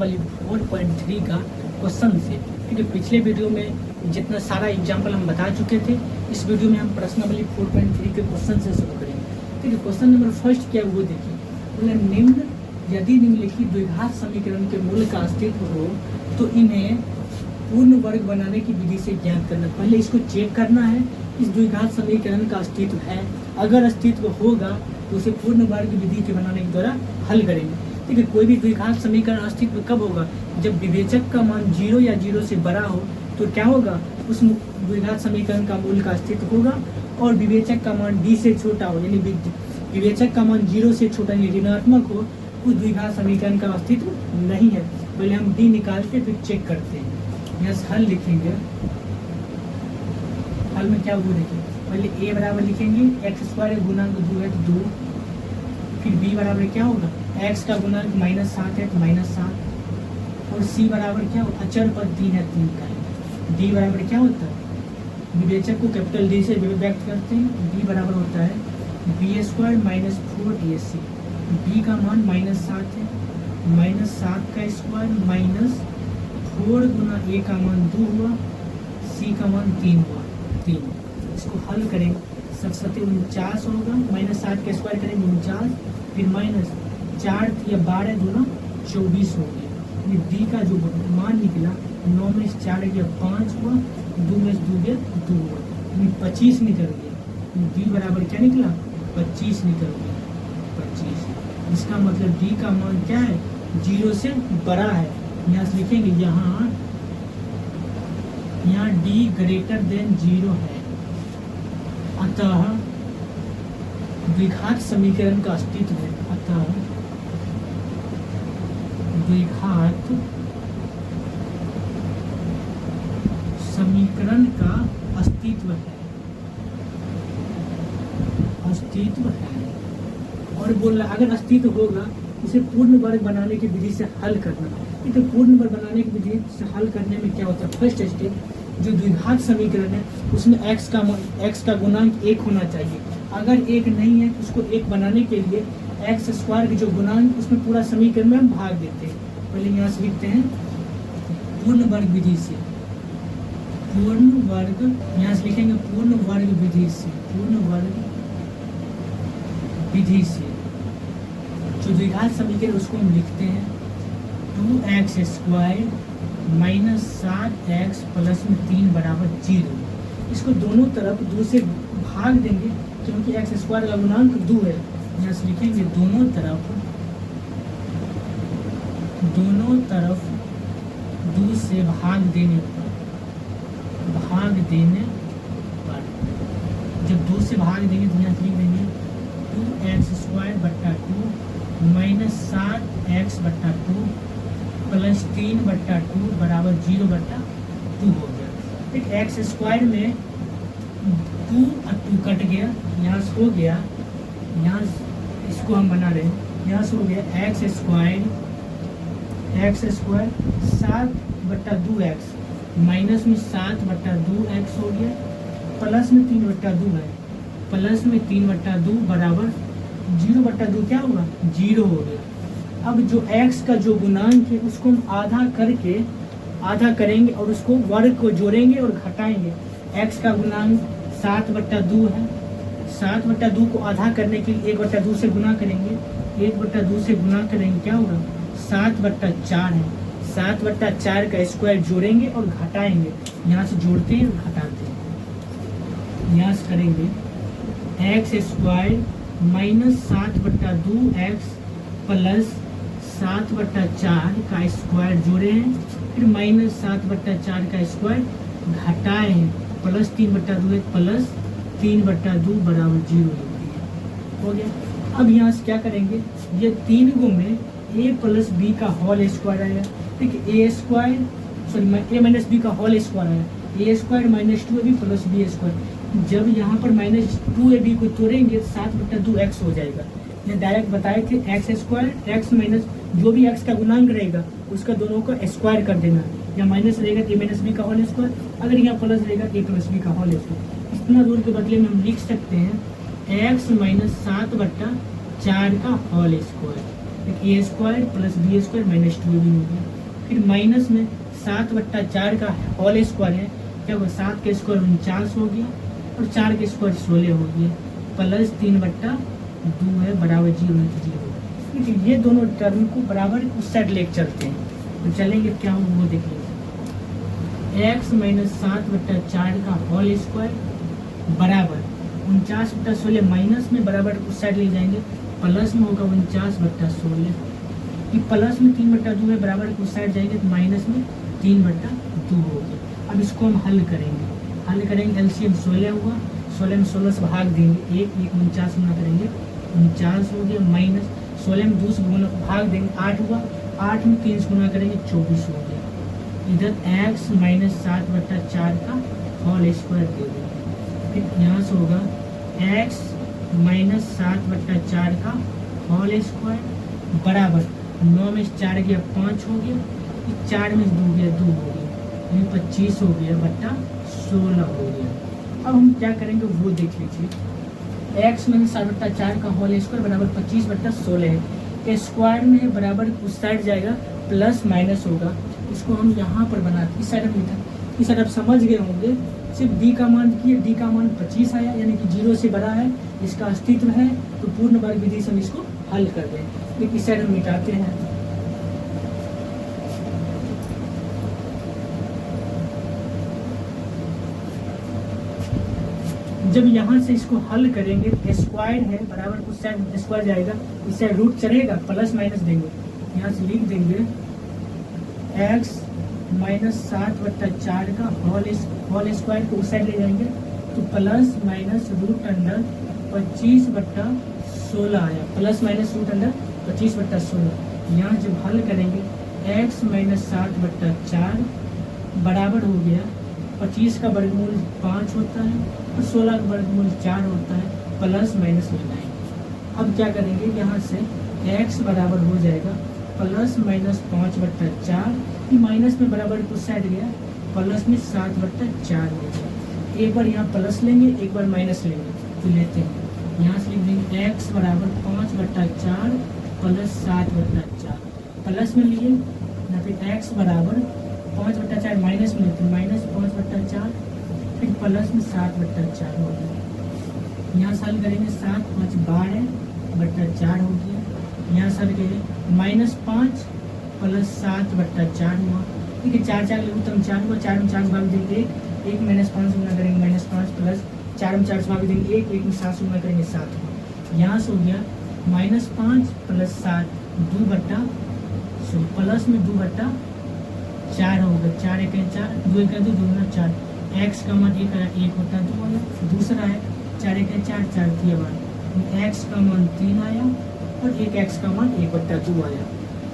वाली 4.3 का क्वेश्चन से। क्योंकि पिछले वीडियो में जितना सारा एग्जाम्पल हम बता चुके थे, इस वीडियो में हम प्रश्नावली 4.3 के क्वेश्चन से शुरू करेंगे। ठीक है, क्वेश्चन नंबर फर्स्ट क्या वो देखिए, बोले निम्न यदि निम्नलिखित द्विघात समीकरण के मूल का अस्तित्व हो तो इन्हें पूर्ण वर्ग बनाने की विधि से ज्ञात करना। पहले इसको चेक करना है इस द्विघात समीकरण का अस्तित्व है, अगर अस्तित्व होगा तो उसे पूर्ण वर्ग विधि के बनाने के द्वारा हल करेंगे। ठीक है, कोई भी द्विघात समीकरण अस्तित्व कब होगा, जब विवेचक का मान 0 या 0 से बड़ा हो तो क्या होगा, उस द्विघात समीकरण का मूल का अस्तित्व होगा। और विवेचक का मान d से छोटा हो, यानी विवेचक का मान 0 से छोटा यानी ऋणात्मक हो, उस द्विघात समीकरण का अस्तित्व नहीं है। पहले हम d निकालते फिर चेक करते हैं। यस, हल लिखेंगे। हल में क्या वो देखिए, पहले a बराबर लिखेंगे x² गुणांक 2 है तो 2, फिर b बराबर क्या होगा, x का गुणांक -7 है तो -7, और c बराबर क्या होगा, अचर पद 3 है 3 का है। d बराबर क्या होता है, विवेचक को कैपिटल D से व्यक्त करते हैं, d बराबर होता है b² -4 ac। b का मान -7 है, -7 का स्क्वायर -4 गुना a का मान 2 हुआ, c का मान 3 हुआ 3। इसको हल करेंगे, 7 होगा, -7 का स्क्वायर करेंगे 49, फिर -4 या 12 दूना 24 हो गया। ये d का जो मान निकला 9 में 4 गया 5 हुआ, 2 में 2 गया 2 हुआ, 25 निकल गया। d बराबर क्या निकला, 25 निकल गया 25। इसका मतलब d का मान क्या है, 0 से बड़ा है। यहाँ से लिखेंगे यहाँ d ग्रेटर देन 0 है, अतः द्विघात समीकरण का अस्तित्व है। अतः द्विघात समीकरण का अस्तित्व है, अस्तित्व है। और बोल रहा अगर अस्तित्व होगा उसे पूर्ण वर्ग बनाने की विधि से हल करना। तो पूर्ण वर्ग बनाने की विधि से हल करने में क्या होता है, फर्स्ट स्टेप जो द्विघात समीकरण है उसमें x का गुणांक 1 होना चाहिए। अगर 1 नहीं है तो उसको 1 बनाने के लिए x² की जो गुणांक उसमें पूरा समीकरण में हम भाग देते हैं। पहले यहाँ से लिखते हैं पूर्ण वर्ग विधि से, पूर्ण वर्ग, यहाँ से लिखेंगे पूर्ण वर्ग विधि से, पूर्ण वर्ग विधि से जो द्विघात समीकरण उसको हम लिखते हैं 2x² -7x प्लस में 3 बराबर 0। इसको दोनों तरफ 2 से भाग देंगे क्योंकि x² का गुणांक 2 है। यहाँ से लिखेंगे दोनों तरफ 2 से भाग देने पर, जब 2 से भाग देंगे तो यहाँ लिख देंगे 2x² -2 -7x/2 प्लस 3/2 बराबर 0/2 हो गया। ठीक, x² में 2 और 2 कट गया, यहाँ से हो गया, यहाँ इसको हम बना रहे हैं, यहाँ से हो गया x² 7/2x माइनस में 7/2x हो गया, प्लस में 3/2 है, प्लस में 3/2 बराबर 0/2 क्या होगा, 0 हो गया। अब जो x का जो गुणांक है उसको हम आधा करेंगे और उसको वर्ग को जोड़ेंगे और घटाएंगे। x का गुणांक 7/2 है, 7/2 को आधा करने के लिए 1/2 से गुना करेंगे, 1/2 से गुना करेंगे क्या होगा, 7/4 है। 7/4 का स्क्वायर जोड़ेंगे और घटाएंगे, यहाँ से जोड़ते हैं और घटाते हैं। यहाँ से करेंगे x² -7/2x प्लस 7/4 का स्क्वायर जोड़े हैं, फिर -7/4 का स्क्वायर घटाए हैं, प्लस 3/2 प्लस 3/2 बराबर 0 हो गया। अब यहाँ से क्या करेंगे, ये 3 गो में a प्लस b का होल स्क्वायर आएगा। ठीक है, a माइनस b का होल स्क्वायर आएगा, a² -2ab प्लस b²। जब यहाँ पर -2ab को तोड़ेंगे 7/2x हो जाएगा। ये डायरेक्ट बताए थे x² x माइनस जो भी x का गुणांक रहेगा उसका दोनों का स्क्वायर कर देना। या माइनस रहेगा a माइनस b का होल स्क्वायर, अगर यहाँ प्लस रहेगा a प्लस b का होल स्क्वायर। इतना दूर के बदले में हम लिख सकते हैं x -7/4 का whole square. A square plus B square minus 2 भी हो गया। फिर माइनस में 7/4 का होल स्क्वायर है, क्या होगा 7 के स्क्वायर 49 हो गया और 4 के स्क्वायर 16 हो गया, प्लस 3/2 है बराबर 0 है तो 0। ठीक है, ये दोनों टर्म को बराबर उस साइड लेके चलते हैं, तो चलेंगे क्या होगा वो देख लीजिए। x माइनस 7/4 का होल स्क्वायर बराबर 49/16 माइनस में बराबर उस साइड ले जाएंगे, प्लस में होगा 49/16। ये प्लस में 3/2 है बराबर उस साइड जाएंगे तो माइनस में 3/2 हो गया। अब इसको हम हल करेंगे एलसीएम 16 हुआ, 16 में 16 से भाग देंगे, 1 49 गुना करेंगे 49 हो गया, माइनस 16 में 2 से गुना भाग देंगे 8 हुआ, 8 में 3 से गुना करेंगे 24 हो गया। इधर x माइनस 7/4 का होल स्क्वायर दे देंगे। फिर यहाँ से होगा x माइनस 7/4 का होल स्क्वायर बराबर 9 में 4 गया 5 हो गया, 4 में 2 गया 2 हो गया, 25 हो गया बट्टा 16 हो गया। अब हम क्या करेंगे वो देख लीजिए। x माइनस 7/4 का होल स्क्वायर बराबर 25/16 है, स्क्वायर में बराबर उस साइड जाएगा प्लस माइनस होगा, इसको हम यहाँ पर बनाते इस साइड में, इस साइड आप समझ गए होंगे। सिर्फ d का मान किए, d का मान 25 आया यानी कि 0 से बड़ा है, इसका अस्तित्व है, तो पूर्ण वर्ग विधि से हम इसको हल कर दें। इस साइड हम मिटाते हैं, जब यहाँ से इसको हल करेंगे स्क्वायर है बराबर उस साइड स्क्वायर जाएगा, इस साइड रूट चढ़ेगा प्लस माइनस देंगे, यहाँ से लिख देंगे x माइनस 7/4 का होल स्क्वायर को उस साइड ले जाएंगे तो प्लस माइनस रूट अंडर 25/16 आया, प्लस माइनस रूट अंडर 25/16। यहाँ जब हल करेंगे x माइनस 7/4 बराबर हो गया 25 का वर्गमूल 5 होता है और 16 का वर्गमूल 4 होता है, प्लस माइनस लगाएंगे। अब क्या करेंगे, यहाँ से x बराबर हो जाएगा प्लस माइनस 5/4, ये माइनस में बराबर उस साइड गया, प्लस में 7/4 हो गया। एक बार यहाँ प्लस लेंगे एक बार माइनस लेंगे, तो लेते हैं यहाँ से लिख देंगे x बराबर 5/4 प्लस 7/4, प्लस में लिए यहाँ पे x बराबर 5/4 माइनस में लेते हैं, माइनस 5/4 फिर प्लस में 7/4 हो गया। यहाँ से हल करेंगे 7 5 12/4 हो गया, यहाँ से हल करेंगे -5 प्लस 7/4 हुआ। ठीक है, 4 4 लगू तो 4 हुआ, 4 में 4 से भाग देंगे 1 माइनस 5 गुना करेंगे -5 प्लस 4 में 4 से भाग देंगे 1 1 में 7 से गुना करेंगे 7 हुआ। यहाँ से हो गया -5 प्लस 7 2/, प्लस में 2/4 होगा, 4 1 4 2 1 2 2 4, x का मान 1 आया 1 होता है 2 आया, दूसरा है 4 1 4 4 3 बार x का मान 3 आया और एक x का मान 1/2 आया।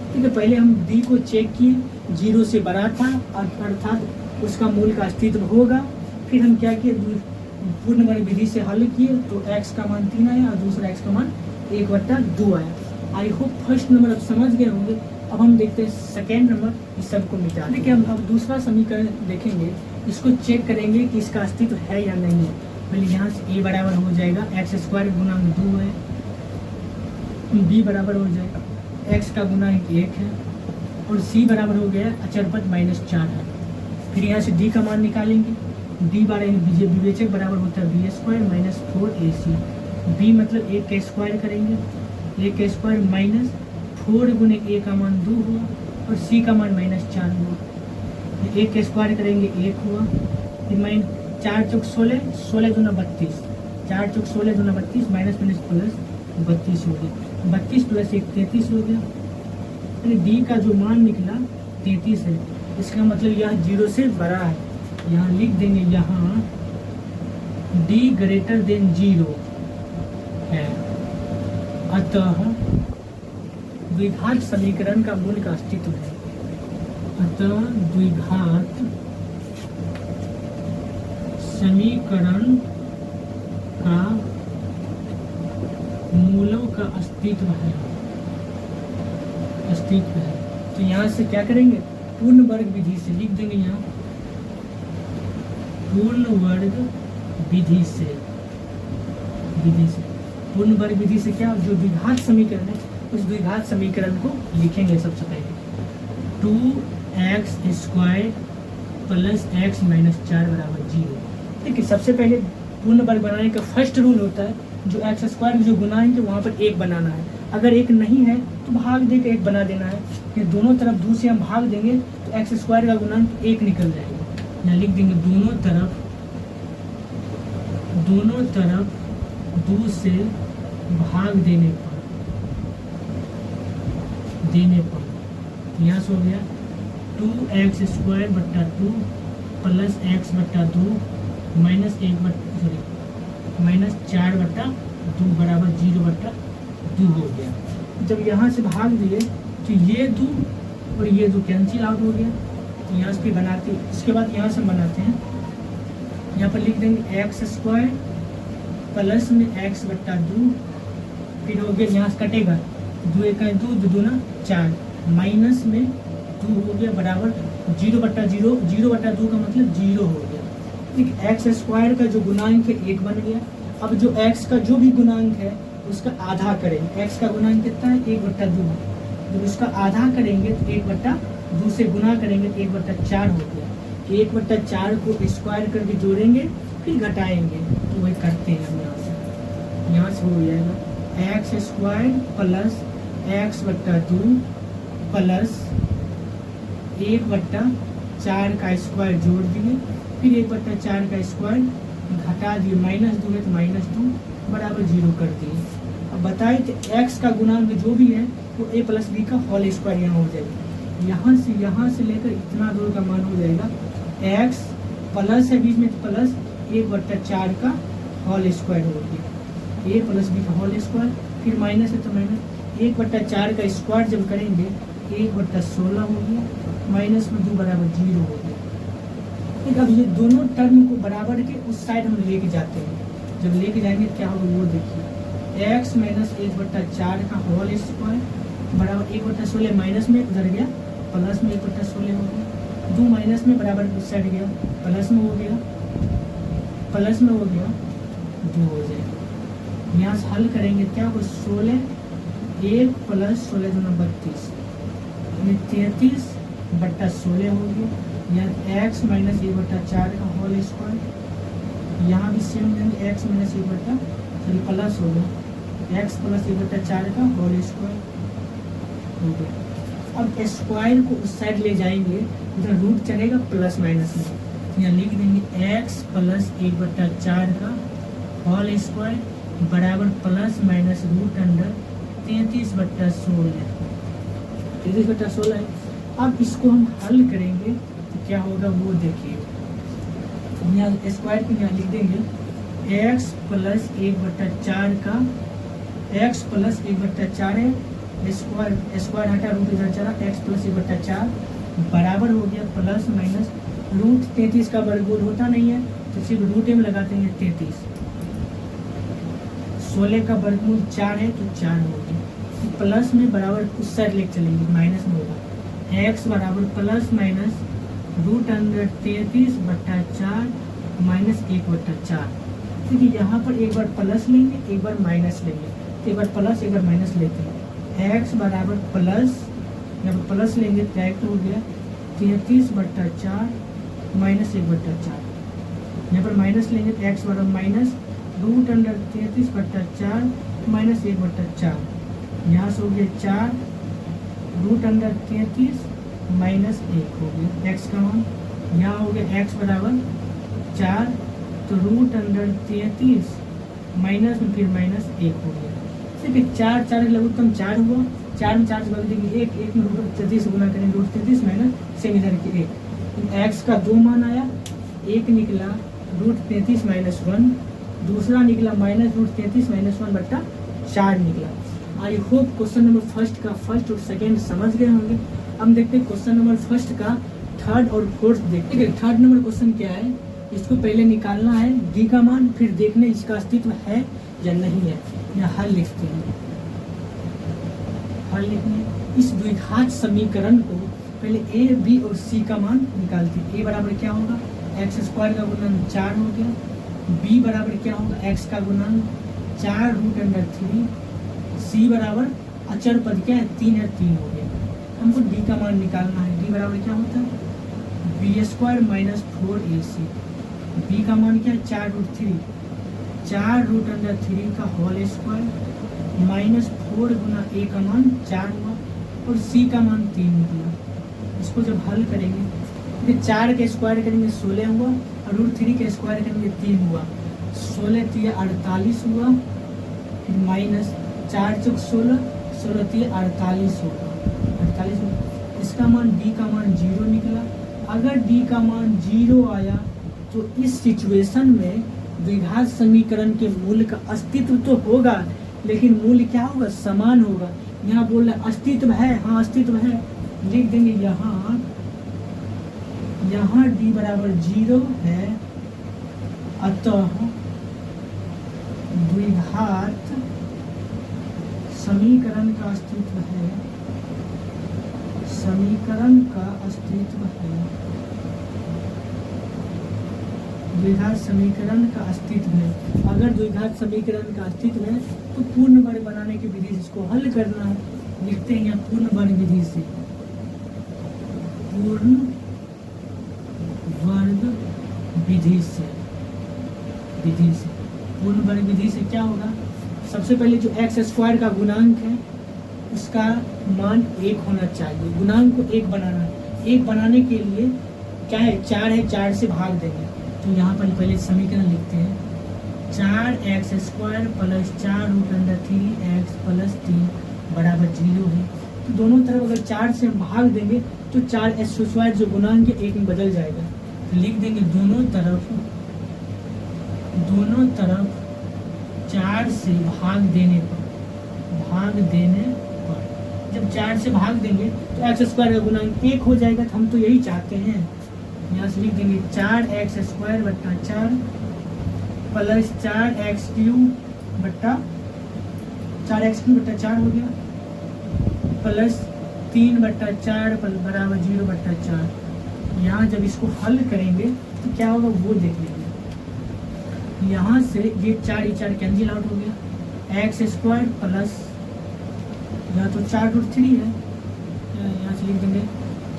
ठीक है, पहले हम d को चेक किए, 0 से बड़ा था अर्थात उसका मूल का अस्तित्व होगा। फिर हम क्या किए, पूर्ण वर्ग विधि से हल किए तो x का मान 3 आया और दूसरा x का मान 1/2 आया। आई होप फर्स्ट नंबर आप समझ गए होंगे। अब हम देखते हैं सेकेंड नंबर, इस सब को मिटा देखिए। हम अब दूसरा समीकरण देखेंगे, इसको चेक करेंगे कि इसका अस्तित्व है या नहीं है। पहले यहाँ से a बराबर हो जाएगा x² गुना 2 है, b बराबर हो जाएगा x का गुना 1 है और c बराबर हो गया अचरपद -4 है। फिर यहाँ से d का मान निकालेंगे, d विवेचक बराबर होता है b² माइनस 4ac, b मतलब 1 का स्क्वायर करेंगे, 1 का स्क्वायर माइनस 4 गुने a का मान 2 हुआ और c का मान -4 हुआ। 1 का स्क्वायर करेंगे 1 हुआ, फिर 4 चौक 16, 16 दूना 32, 4 चौक 16 दूना 32 माइनस माइनस प्लस 32 हो गया, 32 प्लस 1 33 हो गया। डी का जो मान निकला 33 है, इसका मतलब यह 0 से बड़ा है। यहाँ लिख देंगे, यहाँ d ग्रेटर देन 0 है, अतः द्विघात समीकरण का मूल का अस्तित्व है। अतः द्विघात समीकरण का मूलों का अस्तित्व है। तो यहाँ से क्या करेंगे, पूर्ण वर्ग विधि से लिख देंगे, यहाँ पूर्ण वर्ग विधि से पूर्ण वर्ग विधि से क्या, जो द्विघात समीकरण है उस द्विघात समीकरण को लिखेंगे सबसे पहले 2x² प्लस x माइनस 4 बराबर 0। देखिए सबसे पहले पूर्ण वर्ग बनाने का फर्स्ट रूल होता है जो x² जो गुणांक है वहाँ पर एक बनाना है, अगर एक नहीं है तो भाग दे के एक बना देना है। फिर दोनों तरफ 2 से हम भाग देंगे तो x² का गुणांक 1 निकल जाएगा। यहाँ लिख देंगे दोनों तरफ 2 से भाग देने पर यहाँ से हो गया 2x² बट्टा 2 प्लस x बट्टा 2 माइनस 4 बट्टा 2 बराबर 0 बट्टा 2 हो गया। जब यहाँ से भाग दिए तो ये 2 और ये 2 कैंसिल आउट हो गया। तो यहाँ से बनाते हैं, इसके बाद यहाँ से बनाते हैं, यहाँ पर लिख देंगे x² प्लस में x बट्टा 2, फिर हो गया यहाँ से कटेगा 2 1 2 2 दूना 4 माइनस में 2 हो गया बराबर 0 बट्टा 0, 0 बट्टा 2 का मतलब 0 हो गया। ठीक, x² का जो गुणांक है 1 बन गया। अब जो x का जो भी गुणांक है उसका आधा करेंगे। x का गुणांक कितना है 1 बट्टा 2, जब उसका आधा करेंगे तो 1 बट्टा 2 से गुना करेंगे तो 1 बट्टा 4 हो गया। 1 बट्टा 4 को स्क्वायर करके जोड़ेंगे फिर घटाएंगे, तो वही करते हैं हम यहाँ से हो जाएगा x² प्लस x बट्टा 2 प्लस 1 बट्टा 4 का स्क्वायर जोड़ दिए, फिर 1 बट्टा 4 का स्क्वायर घटा दिए, -2 है तो -2 बराबर 0 कर दिए। अब बताए तो x का गुणांक जो भी है वो a प्लस बी का होल स्क्वायर यहाँ हो जाएगा। यहाँ से लेकर इतना दूर का मान हो जाएगा x प्लस है बीच में तो प्लस 1 बट्टा 4 का होल स्क्वायर हो गया, a प्लस बी का होल स्क्वायर, फिर माइनस है तो माइनस 1 बट्टा 4 का स्क्वायर जब करेंगे 1 बट्टा 16 हो गया, माइनस में 2 बराबर 0 हो गया। ठीक, अब ये दोनों टर्म को बराबर के उस साइड हम लेके जाते हैं। जब लेके जाएंगे क्या होगा वो देखिए, x माइनस 1 बट्टा 4 का होल स्क्वायर बराबर 1 बट्टा 16 माइनस में उधर गया, प्लस में 1 बट्टा 16 हो गया, 2 माइनस में बराबर उस साइड गया, प्लस में हो गया 2 हो जाएगा। यहाँ से हल करेंगे क्या होगा 16 1 प्लस 16 दूना 32 33 बट्टा 16 हो गया। यहाँ x माइनस 1 बट्टा 4 का होल स्क्वायर, यहाँ भी सेम देंगे x माइनस 1 बट्टा प्लस हो गया x प्लस 1 बट्टा 4 का होल स्क्वायर हो गया। अब स्क्वायर को उस साइड ले जाएंगे, इधर रूट चलेगा प्लस माइनस में, यहाँ लिख देंगे x प्लस 1 बट्टा 4 का होल स्क्वायर बराबर प्लस माइनस रूट अंडर 33 बट्टा 16 है। अब इसको हम हल करेंगे तो क्या होगा वो देखिए, यहाँ स्क्वायर को यहाँ लिख देंगे x प्लस 1 बट्टा 4 का x प्लस 1 बट्टा 4 है, स्क्वायर हटा रूट इधर चला, x प्लस 1 बट्टा 4 बराबर हो गया प्लस माइनस रूट 33 का वर्गमूल होता नहीं है तो सिर्फ रूट में लगाते हैं 33, 16 का वर्गमूल 4 है तो 4 हो गया। प्लस में बराबर उस साइड लेके चलेंगे, माइनस में होगा x बराबर प्लस माइनस रूट अंडर 33 बट्टा 4 माइनस 1 बट्टा 4। देखिए यहाँ पर एक बार प्लस लेंगे एक बार माइनस लेंगे, एक बार प्लस एक बार माइनस लेते हैं। x बराबर प्लस, यहाँ पर प्लस लेंगे तो एक हो गया 33 बट्टा 4 माइनस 1 बट्टा 4, यहाँ पर माइनस लेंगे तो x बराबर माइनस रूट अंडर 33 बट्टा 4 माइनस 1 बट्टा 4, यहाँ से हो गया 4 रूट अंडर 33 माइनस 1 हो गया x का मान, यहाँ हो गया x बराबर 4 तो रूट अंडर 33 माइनस में फिर माइनस 1 हो गया। देखिए 4 4 लघुत्तम 4 हुआ, 4 में 4 से बदल देंगे 1 में रूट 33 गुना करेंगे रूट 33 माइनस सेम इधर के 1, x का 2 मान आया, एक निकला रूट 33 माइनस 1, दूसरा निकला माइनस रूट 33 माइनस 1 बट्टा 4 निकला। I hope question number first का फर्स्ट और सेकेंड समझ गए होंगे। अब देखते हैं क्वेश्चन नंबर फर्स्ट का थर्ड और फोर्थ देखते हैं। थर्ड नंबर क्वेश्चन क्या है, इसको पहले निकालना है d का मान, फिर देखने इसका अस्तित्व है या नहीं है। या हल लिखते हैं, हल लिखने इस द्विघात समीकरण को पहले a b और c का मान निकालते हैं। a बराबर क्या होगा x² का गुणन 4 हो गया, b बराबर क्या होगा x का गुणन 4 रूट अंडर 3, c बराबर अचर पद क्या है, 3 है, 3 हो गया। हमको डी का मान निकालना है। डी बराबर क्या होता है, B square minus 4ac। B का मान क्या है, 4√3, 4√3 का होल स्क्वायर माइनस 4 गुना ए का मान 4 हुआ और सी का मान 3 निकला। इसको जब हल करेंगे तो 4 के स्क्वायर करेंगे 16 हुआ और √3 के स्क्वायर करेंगे 3 हुआ। 16 3 48 हुआ, फिर माइनस 4 चौक 16, 16 3 48 होगा, 48 हुआ। इसका मान डी का मान 0 निकला। अगर डी का मान 0 आया तो इस सिचुएशन में द्विघात समीकरण के मूल का अस्तित्व तो होगा, लेकिन मूल क्या होगा, समान होगा। यहाँ बोल रहे अस्तित्व है, हाँ अस्तित्व है, लिख देंगे यहाँ डी बराबर 0 है, अतः द्विघात समीकरण का अस्तित्व है, समीकरण का अस्तित्व है, द्विघात समीकरण का अस्तित्व है। अगर द्विघात समीकरण का अस्तित्व है तो पूर्ण वर्ग बनाने की विधि से इसको हल करना है। लिखते हैं यहाँ पूर्ण वर्ग विधि से, पूर्ण वर्ग विधि से, पूर्ण वर्ग विधि से क्या होगा, सबसे पहले जो एक्स स्क्वायर का गुणांक है उसका मान 1 होना चाहिए। गुणांक को 1 बनाना है। 1 बनाने के लिए क्या है, 4 है, 4 से भाग देंगे। तो यहाँ पर पहले समीकरण लिखते हैं, 4x² प्लस 4√3x प्लस 3 बराबर 0 है। तो दोनों तरफ अगर 4 से हम भाग देंगे तो 4x² जो गुणांक है 1 में बदल जाएगा। तो लिख देंगे दोनों तरफ 4 से भाग देने पर, जब 4 से भाग देंगे तो x² का गुणांक 1 हो जाएगा। तो हम तो यही चाहते हैं। यहाँ से लिख देंगे 4x² बट्टा 4 प्लस 4x³ बट्टा 4 हो गया, प्लस 3 बट्टा 4 बराबर 0 बट्टा 4। यहाँ जब इसको हल करेंगे तो क्या होगा वो देख लेंगे। यहाँ से ये 4 कैंसिल आउट हो गया, x² प्लस यहाँ तो 4√3 है, यहाँ से लिख देंगे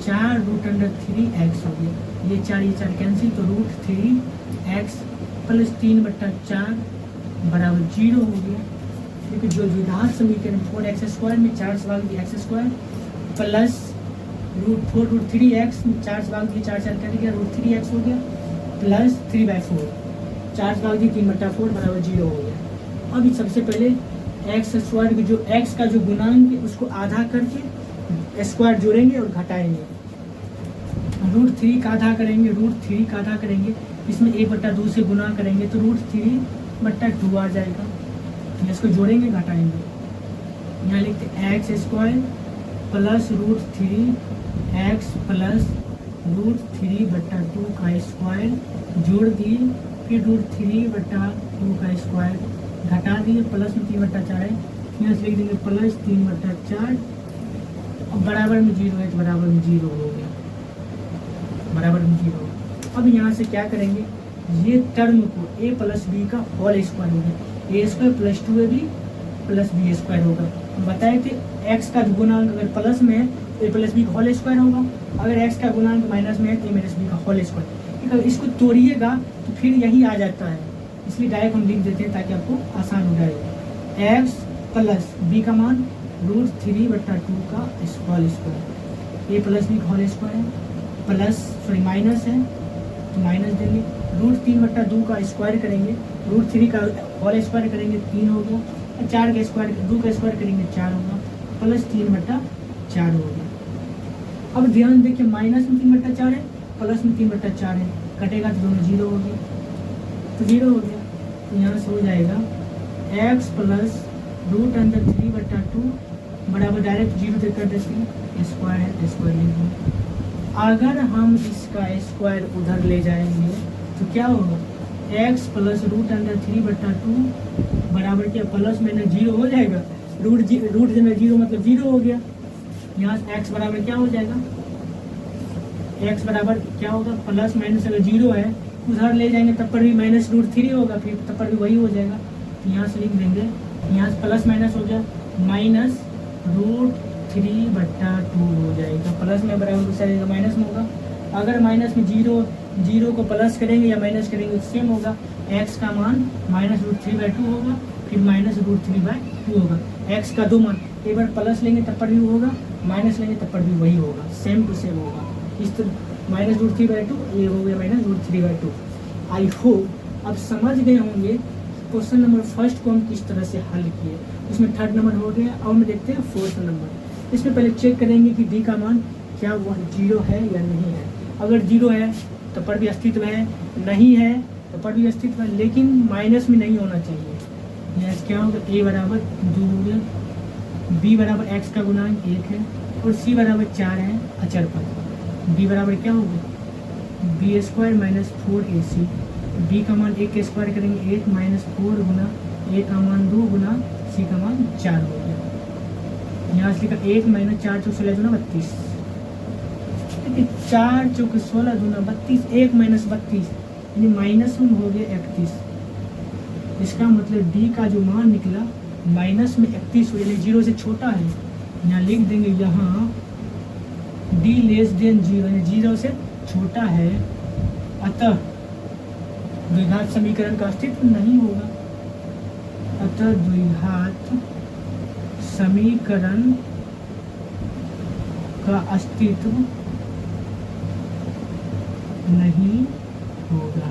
4√3x हो गया। ये 4 कैंसिल तो √3x प्लस 3 बट्टा 4 बराबर 0 हो गया। क्योंकि जो द्विघात समीकरण 4x² में 4 से भाग दिया x² प्लस √3x में 4 से भाग दिया 4 कट गया, √3x हो गया प्लस 3/4, 4 से भाग दिया 3/4 बराबर 0 हो गया। अब सबसे पहले x² की जो x का जो गुणांक है उसको आधा करके स्क्वायर जोड़ेंगे और घटाएंगे। √3 का आधा करेंगे, इसमें 1/2 से गुना करेंगे तो √3/2 आ जाएगा। इसको जोड़ेंगे घटाएंगे, यहाँ लिखते x² प्लस √3x प्लस √3/2 का स्क्वायर जोड़ दिए, फिर √3/2 का स्क्वायर घटा दिए, प्लस में 3/4 है, यहाँ से लिख देंगे प्लस 3/4 और बराबर में 0 है तो बराबर में 0 हो गया, बराबर में 0। अब यहाँ से क्या करेंगे, ये टर्म को a प्लस बी का होल स्क्वायर हो गया, a² plus 2ab plus b² होगा। बताए थे x का गुणांक अगर प्लस में है तो a प्लस बी का होल स्क्वायर होगा, अगर x का गुणांक माइनस में है तो a माइनस बी का होल स्क्वायर। अगर इसको तोड़िएगा तो फिर यही आ जाता है, इसलिए डायरेक्ट हम लिख देते हैं ताकि आपको आसान हो जाए। x प्लस बी का मान √3/2 का whole square, a plus B का होल स्क्वायर है, प्लस माइनस है तो माइनस देंगे, √3/2 का स्क्वायर करेंगे, √3 का होल स्क्वायर करेंगे 3 होगा, 4 का स्क्वायर 2 का स्क्वायर करेंगे 4 होगा, प्लस 3/4 हो गया। अब ध्यान देखिए माइनस में 3/4 है, प्लस में 3/4 है, कटेगा तो दोनों 0 हो गए, तो 0 हो गया। तो यहाँ से हो जाएगा x प्लस √3/2 बराबर डायरेक्ट 0 से कर देते हैं, स्क्वायर है स्क्वायर लिखेंगे। अगर हम इसका स्क्वायर उधर ले जाएंगे तो क्या होगा, x प्लस √3/2 बराबर क्या, प्लस में 0 हो जाएगा, रूट 0 मतलब 0 हो गया। यहाँ x बराबर क्या हो जाएगा, x बराबर क्या होगा, प्लस माइनस अगर 0 है उधर ले जाएंगे तब पर भी माइनस √3 होगा, फिर तब पर भी वही हो जाएगा। तो यहाँ से लिख देंगे, यहाँ से प्लस माइनस हो गया, माइनस √3/2 हो जाएगा। प्लस में बराबर दूसरा रहेगा, माइनस में होगा। अगर माइनस में जीरो को प्लस करेंगे या माइनस करेंगे तो सेम होगा। एक्स का मान -√3/2 होगा, फिर -√3/2 होगा। एक्स का दो मान, एक बार प्लस लेंगे तब पर भी होगा, माइनस लेंगे तब पर भी वही होगा, सेम टू सेम होगा। इस तरह -√3/2 ये हो गया -√3/2। आई होप अब समझ गए होंगे क्वेश्चन नंबर फर्स्ट को हम किस तरह से हल किए। उसमें थर्ड नंबर हो गया। अब हम देखते हैं फोर्थ नंबर। इसमें पहले चेक करेंगे कि डी का मान क्या वह 0 है या नहीं है। अगर 0 है तो पर भी अस्तित्व है, नहीं है तो पर भी अस्तित्व है, लेकिन माइनस में नहीं होना चाहिए। यस क्या होगा, ए बराबर 2 हो गया, बी बराबर एक्स का गुणांक 1 है और सी बराबर 4 है अचर पद। बी बराबर क्या होगा, बी स्क्वायर -4ac। बी का मान 1 के स्क्वायर करेंगे 8 -4 गुना ए का मान 2 गुना सी का मान 4 हो गया। यहाँ से लिखा 1 - 4 चौक 16 दूना 32, 4 चौक 16 दूना 32, 1 - 32 यानी माइनस में हो गया 31। इसका मतलब डी का जो मान निकला माइनस में 31 हो, यानी 0 से छोटा है। यहाँ लिख देंगे यहाँ डी लेस देन 0 यानी 0 से छोटा है, अतः द्विघात समीकरण का अस्तित्व नहीं होगा। अतः द्विघात समीकरण का अस्तित्व नहीं होगा।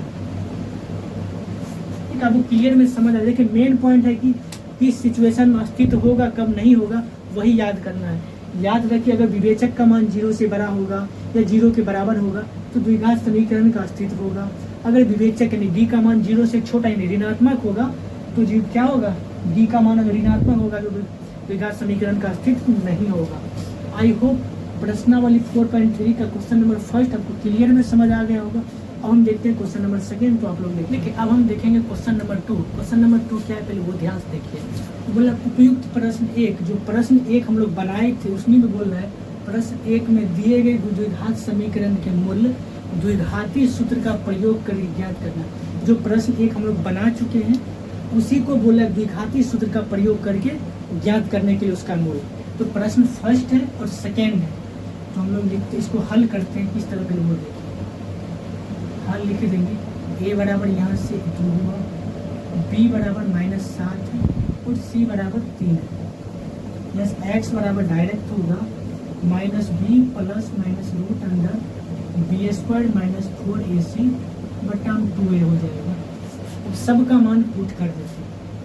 आपको क्लियर में समझ आ। देखिए मेन पॉइंट है कि किस सिचुएशन में अस्तित्व होगा, कब नहीं होगा, वही याद करना है। याद रखिए अगर विवेचक का मान 0 से बड़ा होगा या 0 के बराबर होगा तो द्विघात समीकरण का अस्तित्व होगा। अगर विवेचक यानी डी का मान 0 से छोटा यानी ऋणात्मक होगा तो जी क्या होगा, डी का मान अगर ऋणात्मक होगा तो द्विघात समीकरण का अस्तित्व नहीं होगा। आई होप प्रश्नावली 4.3 का क्वेश्चन नंबर फर्स्ट आपको क्लियर में समझ आ गया होगा। अब हम देखते हैं क्वेश्चन नंबर सेकंड, तो आप लोग देखिए अब हम देखेंगे क्वेश्चन नंबर 2। क्वेश्चन नंबर 2 क्या है पहले वो ध्यान से देखिए। बोला उपयुक्त प्रश्न 1, जो प्रश्न 1 हम लोग बनाए थे उसमें भी बोल रहा है प्रश्न 1 में दिए गए द्विघात समीकरण के मूल्य द्विघाती सूत्र का प्रयोग कर ज्ञात करना। जो प्रश्न 1 हम लोग बना चुके हैं उसी को बोला द्विघाती सूत्र का प्रयोग करके ज्ञात करने के लिए उसका मूल्य। तो प्रश्न फर्स्ट है और सेकेंड है, तो हम लोग लिखते इसको हल करते हैं किस तरह के मूल्य देखिए हल लिख देंगे। ए बराबर यहाँ से 2 हुआ, बी बराबर -7 है और सी बराबर 3 है। यस एक्स बराबर डायरेक्ट होगा -b प्लस -√b² -4ac बटा 2a हो जाएगा। अब सबका मान पुट कर देते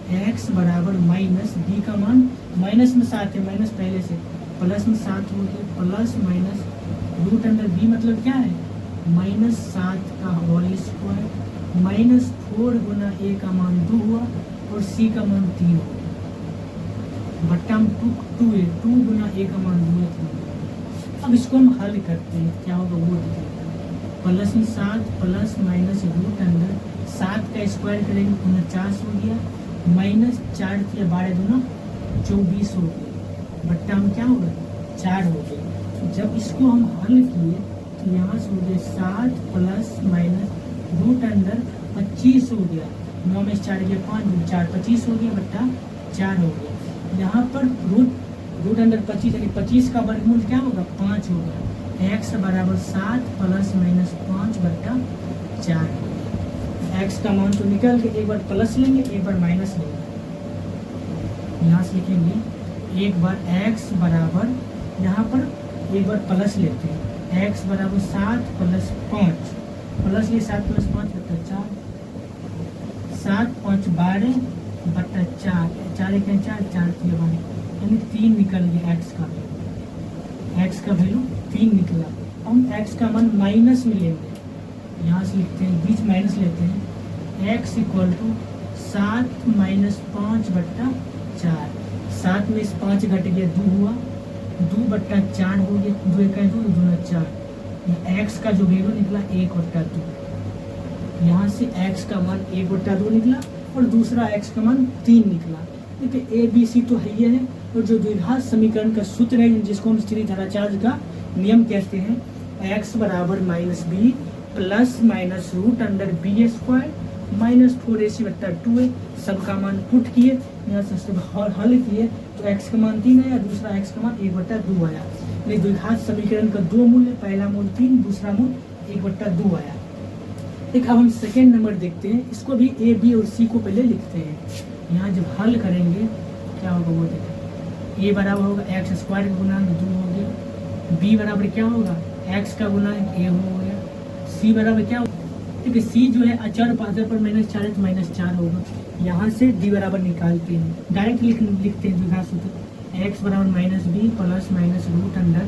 हैं। एक्स बराबर माइनस बी का मान माइनस में 7 है, माइनस पहले से प्लस में 7 हो गया, प्लस -√b मतलब क्या है -7 का होल स्क्वायर -4 गुना ए का मान 2 हुआ और सी का मान 3 हो गया बट्टा 2 गुना ए का मान 2 है। अब इसको हम हल करते हैं, क्या होगा वो दिखाएगा। प्लस में 7 प्लस -√7 का स्क्वायर करेंगे 49 हो गया, -4 किया 12 दूना 24 हो गया बट्टा में क्या होगा 4 हो गया। जब इसको हम हल किए तो यहाँ से हो गया 7 प्लस -√25 हो गया, 9 में 4 गया 5 4 25 हो गया बट्टा 4 हो गया। यहाँ पर √25 यानी 25 का वर्गमूल क्या होगा 5 होगा। एक्स बराबर 7 प्लस -5 बट्टा 4 हो गया। एक्स का मान तो निकल के एक बार प्लस लेंगे एक बार माइनस लेंगे। यहाँ से लिखेंगे एक बार एक्स बराबर, यहाँ पर एक बार प्लस लेते हैं, एक्स बराबर 7 प्लस 5 प्लस ये 7 प्लस 5 बट्टा 4, 7 5 12 बट्टा 4, 4 1 4 4 3 12 यानी 3 निकल गया एक्स का वैल्यू। एक्स का वैल्यू 3 निकला। हम एक्स का मान माइनस में लेंगे, यहाँ से लिखते हैं बीच माइनस लेते हैं। एक्स इक्वल टू 7 - 5 बट्टा 4, 7 में 5 घट गया 2 हुआ, 2 बट्टा 4 हो गया, 2 1 2 2 4। एक्स का जो वैल्यू निकला 1 बट्टा 2। यहाँ से एक्स का मान 1 बट्टा 2 निकला और दूसरा एक्स का मान 3 निकला। देखिए ए बी सी तो है ही है, और जो द्विघात समीकरण का सूत्र है जिसको हम श्रीधराचार्य का नियम कहते हैं, एक्स बराबर -b प्लस -√b² -4ac बट्टा 2a। सबका मान पुट किए यहाँ से हल किए तो x का मान 3 आया, दूसरा x का मान 1/2 आया। यानी द्विघात समीकरण का दो मूल है, पहला मूल 3, दूसरा मूल 1/2 आया। एक अब हम सेकेंड नंबर देखते हैं, इसको भी a, b और c को पहले लिखते हैं। यहाँ जब हल करेंगे क्या होगा वो देखें। a बराबर होगा x स्क्वायर का गुणांक 2 हो गया, b बराबर क्या होगा x का गुणांक a हो गया, c बराबर क्या होगा, ठीक है c जो है अचर पादर पर -4 है तो -4 होगा। यहाँ से d बराबर निकालते हैं, डायरेक्ट लिखते हैं द्विघात सूत्र, x बराबर -b plus minus root under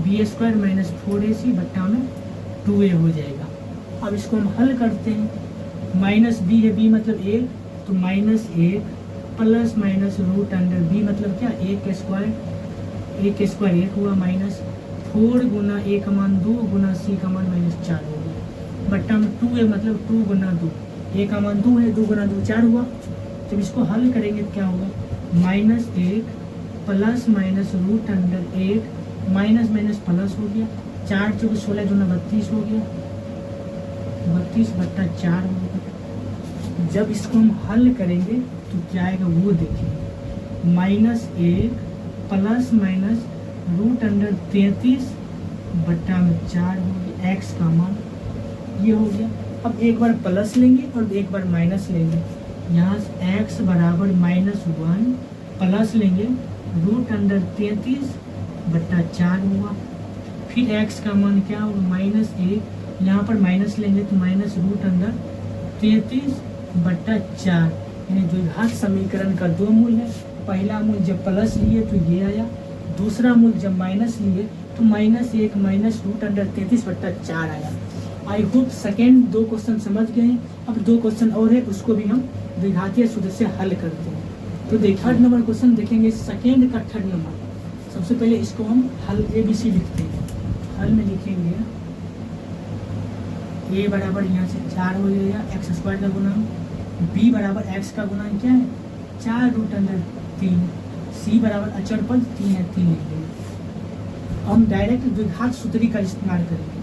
b square minus 4ac बट्टा में 2a हो जाएगा। अब इसको हम हल करते हैं, -b है, b मतलब 1 तो -1 plus minus root under b मतलब क्या 1 का स्क्वायर 1 हुआ माइनस 4 गुना a का मान 2 गुना c का मान -4 हो गया बट्टा में 2a मतलब 2 गुना 2, a का मान 2 है, 2 गुना 2 4 हुआ। जब इसको हल करेंगे तो क्या होगा -1 plus minus root under 1 minus minus plus हो गया, 4 चौके 16 दूना 32 हो गया, 32 बट्टा 4 हो गया। जब इसको हम हल करेंगे तो क्या आएगा वो देखिए, -1 प्लस माइनस रूट अंडर 33 बट्टा में 4 हो गया, x का मान ये हो गया। अब एक बार प्लस लेंगे और एक बार माइनस लेंगे, यहाँ से x बराबर -1 प्लस लेंगे रूट अंडर 33 बट्टा 4 हुआ, फिर x का मान क्या होगा -1, यहाँ पर माइनस लेंगे तो माइनस रूट अंडर 33 बट्टा 4। यानी द्विघात समीकरण का दो मूल है, पहला मूल जब प्लस लिए तो ये आया, दूसरा मूल जब माइनस लिए तो -1 माइनस रूट अंडर 33 बट्टा 4 आया। आई होप सेकेंड दो क्वेश्चन समझ गए हैं। अब दो क्वेश्चन और है, उसको भी हम द्विघातीय सूत्र से हल करते हैं। तो थर्ड नंबर क्वेश्चन देखेंगे, सेकेंड का थर्ड नंबर। सबसे पहले इसको हम हल ABC लिखते हैं। हल में लिखेंगे a बराबर यहाँ से 4 हो जाएगा x स्क्वायर का गुणांक, b बराबर x का गुणांक क्या है 4 रूट अंडर 3, c बराबर अचर पद 3 है 3 लिख देंगे। हम डायरेक्ट द्विघात सूत्री का इस्तेमाल करेंगे,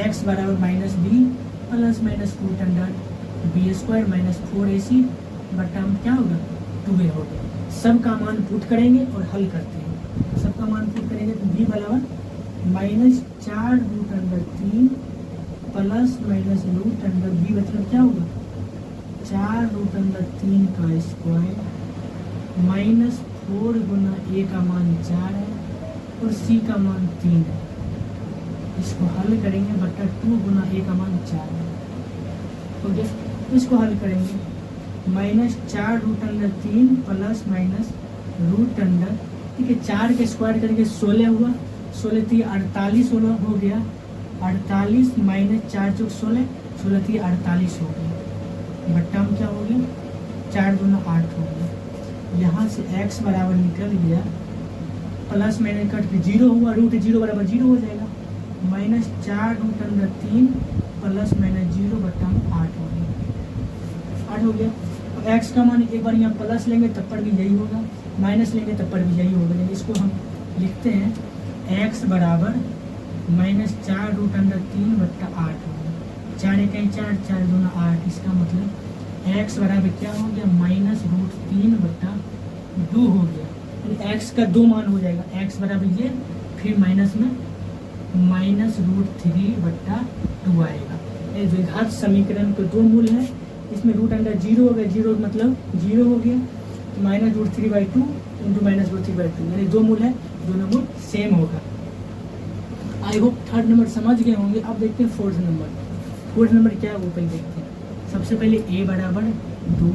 x बराबर -b plus minus root under b square minus 4ac बट्टा हम क्या होगा 2a होगा। सब का मान पुट करेंगे और हल करते हैं। सब का मान पुट करेंगे तो b बराबर -4 root under 3 plus minus root under b मतलब क्या होगा 4 रूट अंडर 3 का स्क्वायर माइनस 4 गुना a का मान 4 है और c का मान 3 है। इसको हल करेंगे बट्टा 2 गुना a का मान 4 है। ओके, इसको हल करेंगे -4 root under 3 plus minus root under, ठीक है 4 के स्क्वायर करेंगे 16 हुआ, 16 थी 48 हो गया, 48 माइनस 4 चौक 16, 16 थी 48 हो गया बट्टा में क्या हो गया 4 दूना 8 हो गया। यहाँ से x बराबर निकल गया, प्लस माइनस कट के 0 हुआ, रूट 0 बराबर 0 हो जाएगा, -4 रूट अंडर 3 प्लस माइनस 0 बट्टा में 8 हो गया, 8 हो गया। अब x का मान एक बार यहाँ प्लस लेंगे तब पर भी यही होगा, माइनस लेंगे तब पर भी यही होगा। इसको हम लिखते हैं x बराबर -4 रूट अंडर 3 बट्टा 8 होगा, 4 1 4 4 दूना 8। इसका मतलब x बराबर क्या हो गया -√3 बट्टा 2 हो गया। यानी x का दो मान हो जाएगा, x बराबर ये फिर माइनस में -√3 बट्टा 2 आएगा। ये द्विघात समीकरण के दो मूल है, इसमें रूट अंडर 0 हो गया, 0 मतलब 0 हो गया, -√3/2 इंटू -√3/2 यानी दो मूल है, दोनों मूल सेम होगा। आई होप थर्ड नंबर समझ गए होंगे। अब देखते हैं फोर्थ नंबर। फोर्थ नंबर क्या है वो पहले देखते हैं। सबसे पहले a बराबर 2,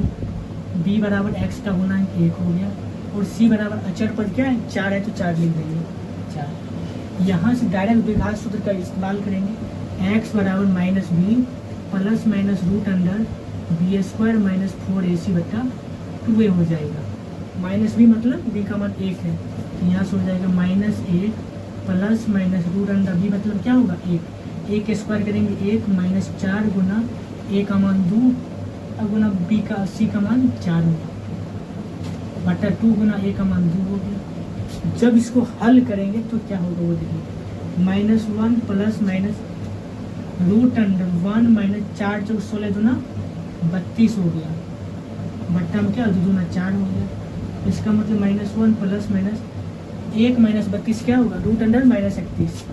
b बराबर x का गुणांक 1 हो गया और c बराबर अचर पद क्या है 4 है तो 4 लिख देंगे 4। यहाँ से डायरेक्ट द्विघात सूत्र का इस्तेमाल करेंगे, x बराबर -b plus minus root under b square minus 4ac बट्टा 2a हो जाएगा। -b मतलब b का मान 1 है, यहाँ से हो जाएगा -1 plus minus root under b मतलब क्या होगा 1 के स्क्वायर करेंगे 1 -4 गुना a का मान 2 और गुना b का c का मान 4 होगा बटा 2 गुना a का मान 2 हो गया। जब इसको हल करेंगे तो क्या होगा वो देखिए, -1 plus minus root under 1 minus 4 चौक 16 दूना 32 हो गया बट्टा में क्या 2 दूना 4 हो गया। इसका मतलब -1 प्लस माइनस 1 माइनस 32 क्या होगा, root under minus 31,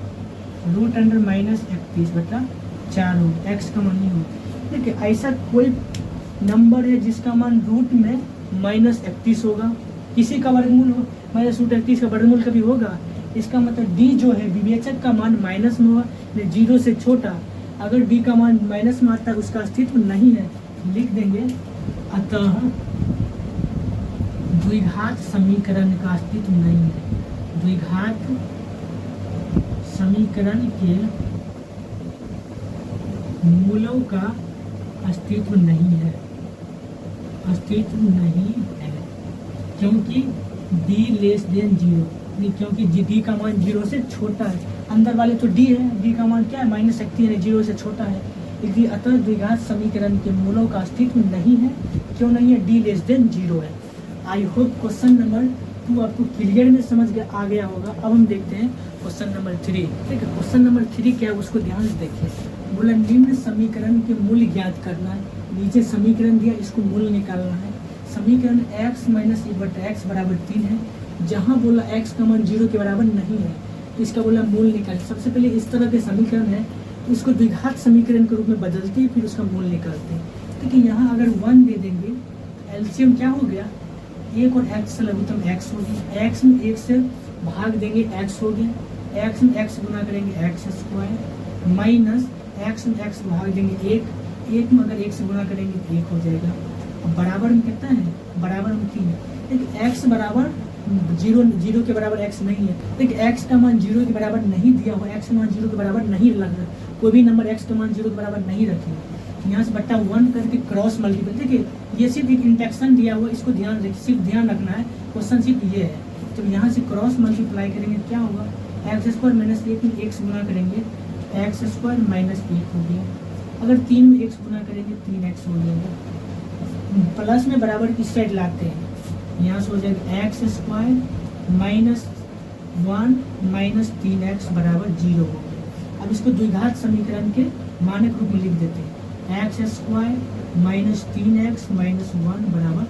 root under minus 31 बटा 4 हो, एक्स का मान नहीं हो। देखिए ऐसा कोई नंबर है जिसका मान रूट में -31 होगा, किसी का वर्गमूल हो -√31 का वर्गमूल कभी होगा, इसका मतलब डी जो है विवेचक का मान माइनस में होगा, 0 से छोटा। अगर डी का मान माइनस में आता है उसका अस्तित्व नहीं है, लिख देंगे अतः द्विघात समीकरण का अस्तित्व नहीं है, द्विघात समीकरण के मूलों का अस्तित्व नहीं है, अस्तित्व नहीं है, क्योंकि d लेस देन 0, क्योंकि d का मान 0 से छोटा है, अंदर वाले तो d है, d का मान क्या है -31 है, 0 से छोटा है, इसलिए अतः द्विघात समीकरण के मूलों का अस्तित्व नहीं है। क्यों नहीं है, d लेस देन 0 है। आई होप क्वेश्चन नंबर 2 आपको क्लियर में समझ आ गया होगा। अब हम देखते हैं क्वेश्चन नंबर 3। ठीक है, क्वेश्चन नंबर 3 क्या है उसको ध्यान से देखिए। बोला निम्न समीकरण के मूल ज्ञात करना है, नीचे समीकरण दिया, इसको मूल निकालना है। समीकरण x माइनस 1/x बराबर 3 है, जहाँ बोला x का मान 0 के बराबर नहीं है, तो इसका बोला मूल निकाल। सबसे पहले इस तरह के समीकरण है इसको द्विघात समीकरण के रूप में बदलते हैं, फिर उसका मूल निकालते हैं। ठीक है, यहाँ अगर 1 दे देंगे तो एलसीएम क्या हो गया, 1 और x से लघुत्तम x हो गया, x में 1 से भाग देंगे x हो गया, x में x गुना करेंगे x स्क्वायर, माइनस x में x भाग देंगे 1 में अगर 1 से गुना करेंगे तो 1 हो जाएगा। अब बराबर में कितना है, बराबर में 3 है। देखिए x बराबर 0 के बराबर x नहीं है। देखिए x का मान 0 के बराबर नहीं दिया हुआ, x का मान 0 के बराबर नहीं लग रहा, कोई भी नंबर x का मान 0 के बराबर नहीं रखेंगे। यहाँ से बट्टा 1 करके क्रॉस मल्टीपल, देखिए ये सिर्फ एक इंटेक्शन दिया हुआ, इसको ध्यान रखिए, सिर्फ ध्यान रखना है, क्वेश्चन सिर्फ ये है। तो यहाँ से क्रॉस मल्टीप्लाई करेंगे क्या होगा, x स्क्वायर माइनस 1 में 1 से गुना करेंगे x स्क्वायर माइनस 1 हो गया, अगर 3 में 1 से गुना करेंगे 3x हो जाएगा। प्लस में बराबर किस साइड लाते हैं, यहाँ से हो जाएगा x square minus 1 minus 3x बराबर 0 हो गया। अब इसको द्विघात समीकरण के मानक रूप में लिख देते हैं, x square minus 3x minus 1 बराबर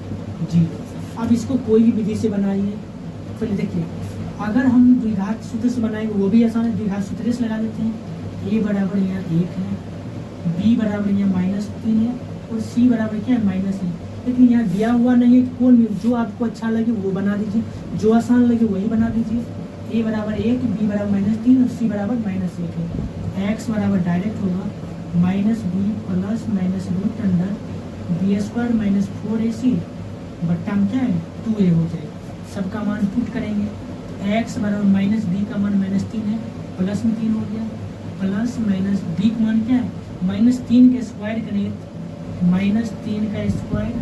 0। अब इसको कोई भी विधि से बनाइए। पहले देखिए, अगर हम द्विघात सूत्र से बनाएंगे वो भी आसान है, द्विघात सूत्र से लगा देते हैं। a बराबर यहाँ 1 है, b बराबर यहाँ -3 है और c बराबर क्या है -1। लेकिन यहाँ दिया हुआ नहीं है, कौन जो आपको अच्छा लगे वो बना दीजिए, जो आसान लगे वही बना दीजिए। a बराबर 1, b बराबर -3 और c बराबर -1 है। x बराबर डायरेक्ट होगा -b plus minus root under b square minus 4ac बट्टा में क्या है 2a हो जाएगा। सबका मान पुट करेंगे, x बराबर -b का मान -3 है, प्लस में 3 हो गया, प्लस माइनस b का मान क्या है -3 का स्क्वायर करेंगे, -3 का स्क्वायर,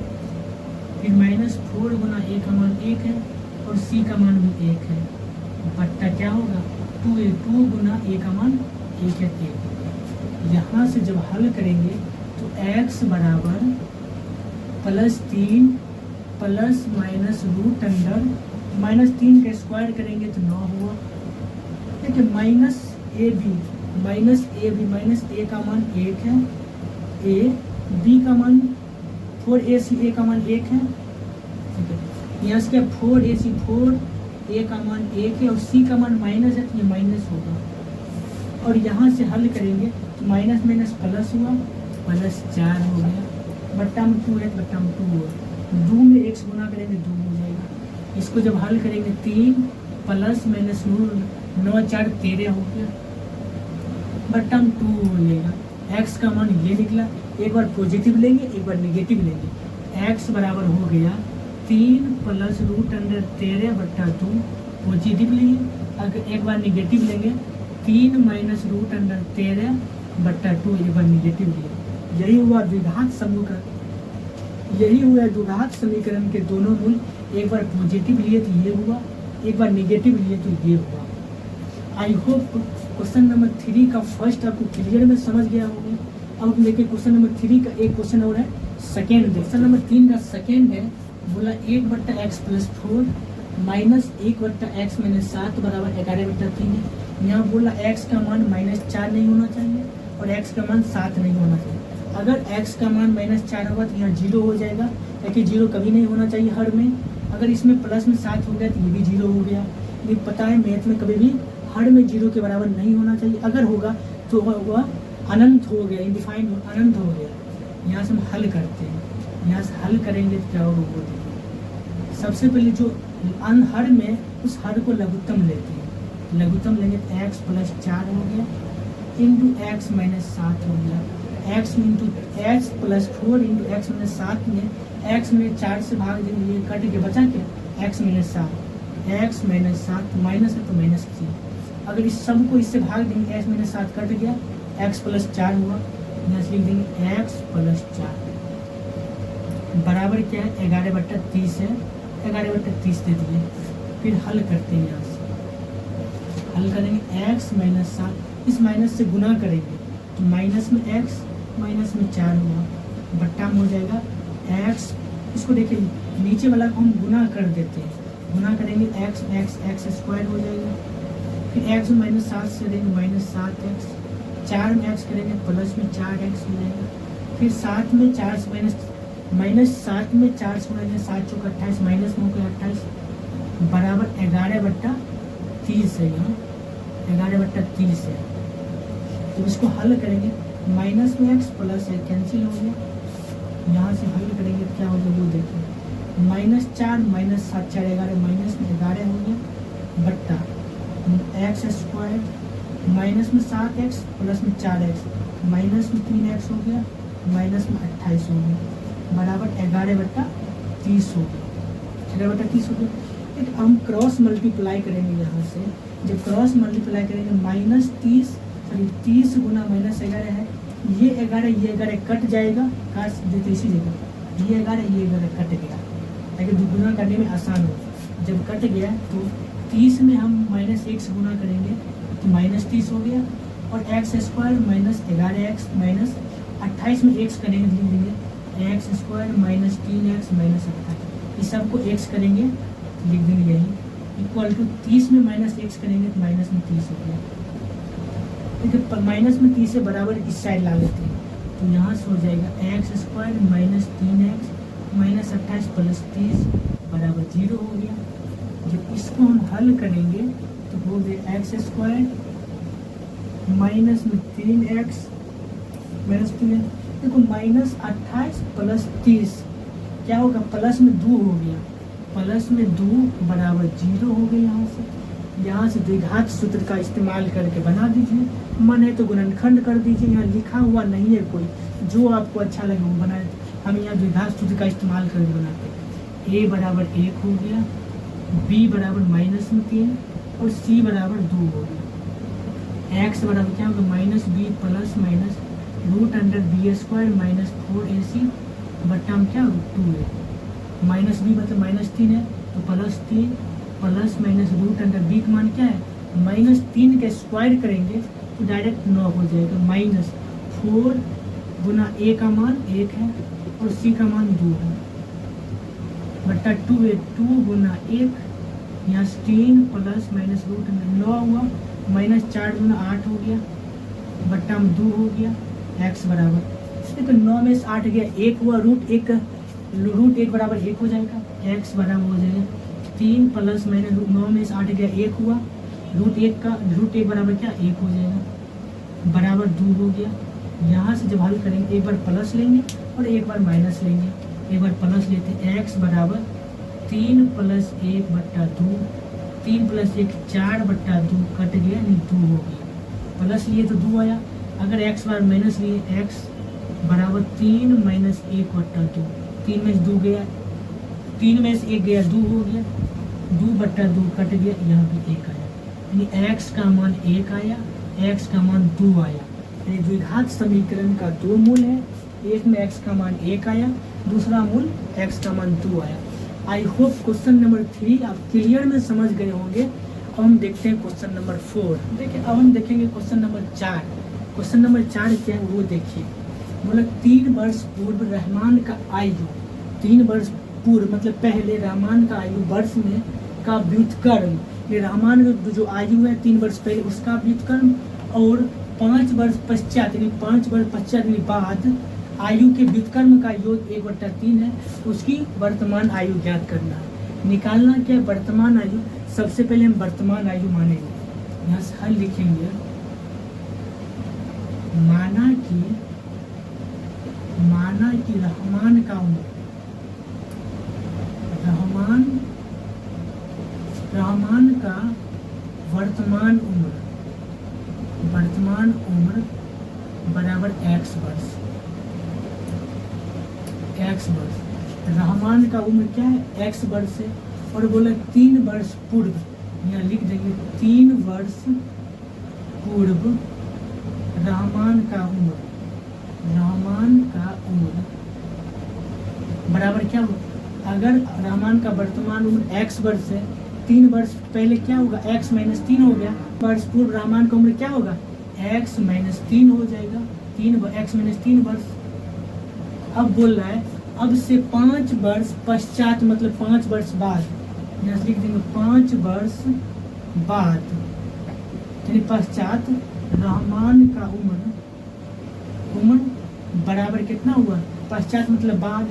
फिर -4 गुना a का मान 1 है और c का मान भी 1 है, बट्टा क्या होगा 2a, 2 गुना a का मान 1 है 1। यहाँ से जब हल करेंगे तो x बराबर +3 प्लस माइनस रूट अंडर -3 का स्क्वायर करेंगे तो 9 हुआ। देखिए माइनस ए बी का मान 1 है, a b का मान 4ac, a का मान 1 है। ठीक है, यहाँ से क्या 4ac 4 a का मान 1 है और c का मान माइनस है तो ये माइनस होगा। और यहाँ से हल करेंगे तो माइनस माइनस प्लस हुआ, +4 हो गया, बट्टा में 2 है तो बट्टा में 2 हुआ, 2 में 1 से गुना करेंगे 2 हो जाएगा। इसको जब हल करेंगे 3 प्लस माइनस 9 4 13 हो गया, बट्टा में 2 हो जाएगा। x का मान ये निकला, एक बार पॉजिटिव लेंगे एक बार नेगेटिव लेंगे। x बराबर हो गया 3 प्लस रूट अंडर 13 बट्टा 2 पॉजिटिव लेंगे, अगर एक बार नेगेटिव लेंगे 3 माइनस रूट अंडर 13 बट्टा 2 एक बार नेगेटिव लिया। यही हुआ द्विघात समूह का, यही हुआ द्विघात समीकरण के दोनों मूल, एक बार पॉजिटिव लिए तो ये हुआ, एक बार नेगेटिव लिए तो ये हुआ। आई होप क्वेश्चन नंबर 3 का फर्स्ट आपको क्लियर में समझ गया होगा। अब देखिए क्वेश्चन नंबर 3 का एक क्वेश्चन और है सेकेंड। क्वेश्चन नंबर 3 का सेकेंड है, बोला 1/x + 4 माइनस 1/x - 7 बराबर 11/3 है। यहाँ बोला x का मान -4 नहीं होना चाहिए और x का मान 7 नहीं होना चाहिए। अगर x का मान -4 होगा तो यहाँ 0 हो जाएगा, क्योंकि 0 कभी नहीं होना चाहिए हर में। अगर इसमें प्लस में 7 हो गया तो ये भी 0 हो गया। ये पता है मैथ में कभी भी हर में 0 के बराबर नहीं होना चाहिए, अगर होगा तो वह अनंत हो गया, इनडिफाइंड अनंत हो गया। यहाँ से हम हल करते हैं, यहाँ से हल करेंगे तो क्या होगा वो देखिए। सबसे पहले जो हर में उस हर को लघुत्तम लेते हैं, लघुत्तम लेंगे तो x + 4 हो गया इंटू x - 7 हो गया। x into x + 4 into x - 7 में x में 4 से भाग देंगे, ये कट के बचा क्या x - 7, x - 7 माइनस है तो -3। अगर इस सब को इससे भाग देंगे x - 7 कट गया, x + 4 हुआ, यहाँ से लिख देंगे x + 4 बराबर क्या है 11/30 है, 11/30 दे दिए। फिर हल करते हैं, यहाँ से हल करेंगे x - 7 इस माइनस से गुना करेंगे तो माइनस में x माइनस में 4 हुआ, बट्टा में हो जाएगा x। इसको देखिए नीचे वाला को हम गुना कर देते हैं, गुना करेंगे x² हो जाएगा। फिर x में -7 से देंगे -7x, 4 में x करेंगे प्लस में 4x हो जाएगा। फिर 7 में 4 से -7 में 4 से गुणा 7 चौक 28 माइनस में हो गया 28 बराबर 11/30 है, यहाँ 11/30 है। तो इसको हल करेंगे, माइनस में x प्लस है कैंसिल हो गया, यहाँ से हल करेंगे तो क्या हो गया वो देखिए। -4 -7 4 11 माइनस में 11 हो गया बट्टा x² माइनस में 7x प्लस में 4x माइनस में 3x हो गया, माइनस में 28 हो गया बराबर 11/30 हो गया, 11/30 हो गया। एक हम क्रॉस मल्टीप्लाई करेंगे, यहाँ से जब क्रॉस मल्टीप्लाई करेंगे -30 गुना -11 है, ये 11 कट जाएगा, काट देते इसी जगह, ये 11 कट गया ताकि दुगुना करने में आसान हो। जब कट गया तो 30 में हम -1 से गुना करेंगे तो -30 हो गया, और x² -11x माइनस 28 में x करेंगे लिख देंगे x² -3x -28, इस सबको x करेंगे लिख देंगे यही, इक्वल टू 30 में -x करेंगे तो माइनस में 30 हो गया। देखिए माइनस में 30 से बराबर इस साइड ला लेते हैं तो यहाँ से हो जाएगा x² -3x -28 + 30 बराबर 0 हो गया। जब इसको हम हल करेंगे तो हो गया x² माइनस में 3x देखो -28 + 30 क्या होगा, प्लस में 2 हो गया, प्लस में 2 बराबर 0 हो गया। यहाँ से द्विघात सूत्र का इस्तेमाल करके बना दीजिए, मन है तो गुणनखंड कर दीजिए, यहाँ लिखा हुआ नहीं है कोई, जो आपको अच्छा लगे वो बनाए। हम यहाँ द्विघात सूत्र का इस्तेमाल करके बनाते हैं। a बराबर 1 हो गया, b बराबर -3 और c बराबर 2 हो गया। x बराबर क्या होगा -b plus minus √b² -4ac बट्टा में क्या होगा 2a, -b मतलब -3 है तो +3 प्लस माइनस √b का मान क्या है -3 का स्क्वायर करेंगे तो डायरेक्ट 9 हो जाएगा, -4 गुना a का मान 1 है और c का मान 2 है बट्टा 2a, 2 गुना 1 यहाँ 3 प्लस माइनस √9 हुआ, -4 गुना 8 हो गया बट्टा में 2 हो गया। x बराबर देखो 9 में से 8 गया 1 हुआ, √1 बराबर 1 हो जाएगा, x बराबर हो जाएगा 3 प्लस माइनस 9 में से 8 गया 1 हुआ, √1 बराबर क्या 1 हो जाएगा बराबर 2 हो गया। यहाँ से जब हल करेंगे एक बार प्लस लेंगे और एक बार माइनस लेंगे, एक बार प्लस लेते हैं x बराबर 3 + 1 बट्टा 2, 3 + 1 4 बट्टा 2 कट गया नहीं 2 हो गया, प्लस लिए तो 2 आया। अगर x बार माइनस लिए x बराबर 3 - 1 बट्टा 2, 3 में से 2 गया, 3 में से 1 गया 2 हो गया, 2 बट्टा 2 कट गया, यहाँ भी 1 आया, यानी x का मान 1 आया, x का मान 2 आया। यानी द्विघात समीकरण का 2 मूल है, एक में x का मान 1 आया, दूसरा मूल x का मान 2 आया। आई होप क्वेश्चन नंबर 3 आप क्लियर में समझ गए होंगे। अब हम देखते हैं क्वेश्चन नंबर 4। देखिए अब हम देखेंगे क्वेश्चन नंबर 4। क्वेश्चन नंबर 4 क्या है वो देखिए, बोला 3 वर्ष पूर्व रहमान का आयु, 3 वर्ष पूर्व मतलब पहले रहमान का आयु वर्ष में का व्युत्क्रम, ये रहमान जो आयु है 3 वर्ष पहले उसका व्युत्क्रम और 5 वर्ष पश्चात यानी 5 वर्ष पश्चात यानी बाद आयु के व्युत्क्रम का योग 1/3 है, उसकी वर्तमान आयु ज्ञात करना है। निकालना क्या है? वर्तमान आयु। सबसे पहले हम वर्तमान आयु मानेंगे, यहाँ से हल लिखेंगे। माना कि रहमान का उम्र, रहमान का वर्तमान उम्र बराबर x वर्ष। रहमान का उम्र क्या है? x वर्ष है। और बोला 3 वर्ष पूर्व, यहाँ लिख देंगे 3 वर्ष पूर्व रहमान का उम्र बराबर क्या होगा? अगर रहमान का वर्तमान उम्र x वर्ष है, 3 वर्ष पहले क्या होगा? x - 3 हो गया। वर्ष पूर्व रहमान का उम्र क्या होगा? x - 3 हो जाएगा। x - 3 वर्ष। अब बोल रहा है अब से 5 वर्ष पश्चात, मतलब 5 वर्ष बाद, यहाँ से लिख देंगे 5 वर्ष बाद, यानी पश्चात रहमान का उम्र बराबर कितना हुआ? पश्चात मतलब बाद,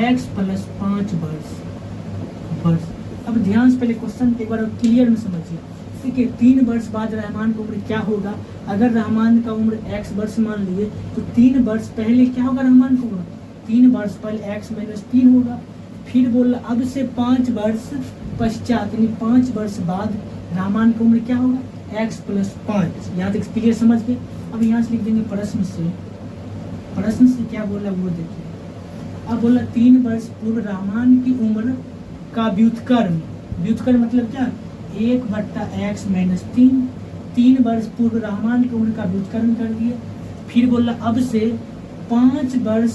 x + 5 वर्ष। अब ध्यान से पहले क्वेश्चन एक बार क्लियर में समझिए। ठीक है, 3 वर्ष बाद रहमान का उम्र क्या होगा? अगर रहमान का उम्र x वर्ष मान लिए तो 3 वर्ष पहले क्या होगा रहमान का उम्र? 3 वर्ष पहले x - 3 होगा। फिर बोला अब से 5 वर्ष पश्चात, यानी 5 वर्ष बाद रहमान का उम्र क्या होगा? x + 5। यहाँ तक क्लियर समझ गए? अब यहाँ से लिख देंगे प्रश्न से क्या बोला वो देखिए। अब बोला 3 वर्ष पूर्व रहमान की उम्र का व्युत्क्रम मतलब क्या? 1/x - 3। 3 वर्ष पूर्व रहमान की उम्र का व्युत्क्रम कर दिया। फिर बोला अब से 5 वर्ष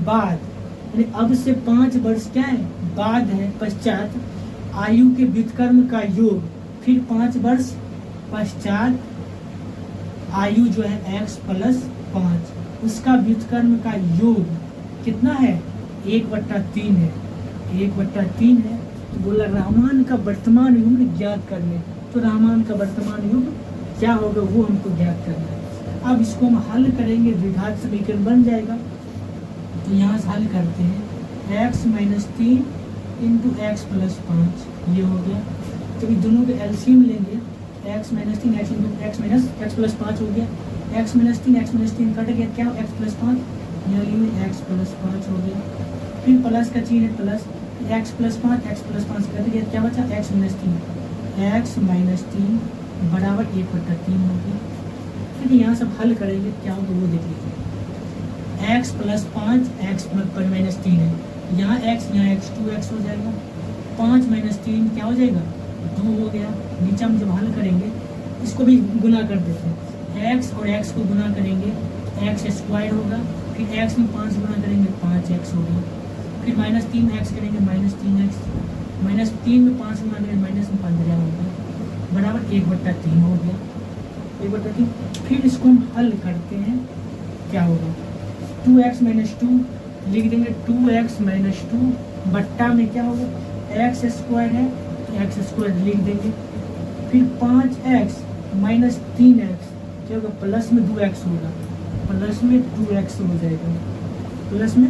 बाद, यानी अब से 5 वर्ष क्या है? बाद है, पश्चात आयु के व्युत्क्रम का योग। फिर 5 वर्ष पश्चात आयु जो है x + 5, उसका व्युत्क्रम का योग कितना है? 1/3 है। 1/3 है। तो बोला रहमान का वर्तमान युग ज्ञात करने, तो रहमान का वर्तमान युग क्या होगा वो हमको ज्ञात करना है। अब इसको हम हल करेंगे, द्विघात समीकरण बन जाएगा। तो यहाँ से हल करते हैं x - 3 × x + 5, ये हो गया। तो इन दोनों के एलसीएम लेंगे, x - 3 x - x + 5 हो गया। x - 3 कट गया, क्या x + 5, यहाँ x + 5 हो गया। फिर प्लस का चिन्ह है, प्लस x + 5 कट गया, क्या बचा? x - 3 बराबर 1/3 हो गया। फिर यहाँ सब हल करेंगे, क्या होगा वो देख लीजिए। x + 5 x - 3 है, यहाँ x 2x हो जाएगा। 5 - 3 क्या हो जाएगा? 2 हो गया। नीचे हम जब हल करेंगे इसको भी गुना कर देते हैं। x और x को गुना करेंगे x² होगा। फिर x में 5 गुना करेंगे 5x होगा। फिर -3x करेंगे -3x, -3 में 5 गुना करेंगे -15 होगा, बराबर 1/3 हो गया। 1/3। फिर इसको हम हल करते हैं, क्या होगा? 2x - 2 लिख देंगे, 2x - 2 बट्टा में क्या होगा? x² है, x² लिख देंगे। फिर 5x - 3x क्या होगा? प्लस में 2x होगा, प्लस में 2x हो जाएगा, प्लस में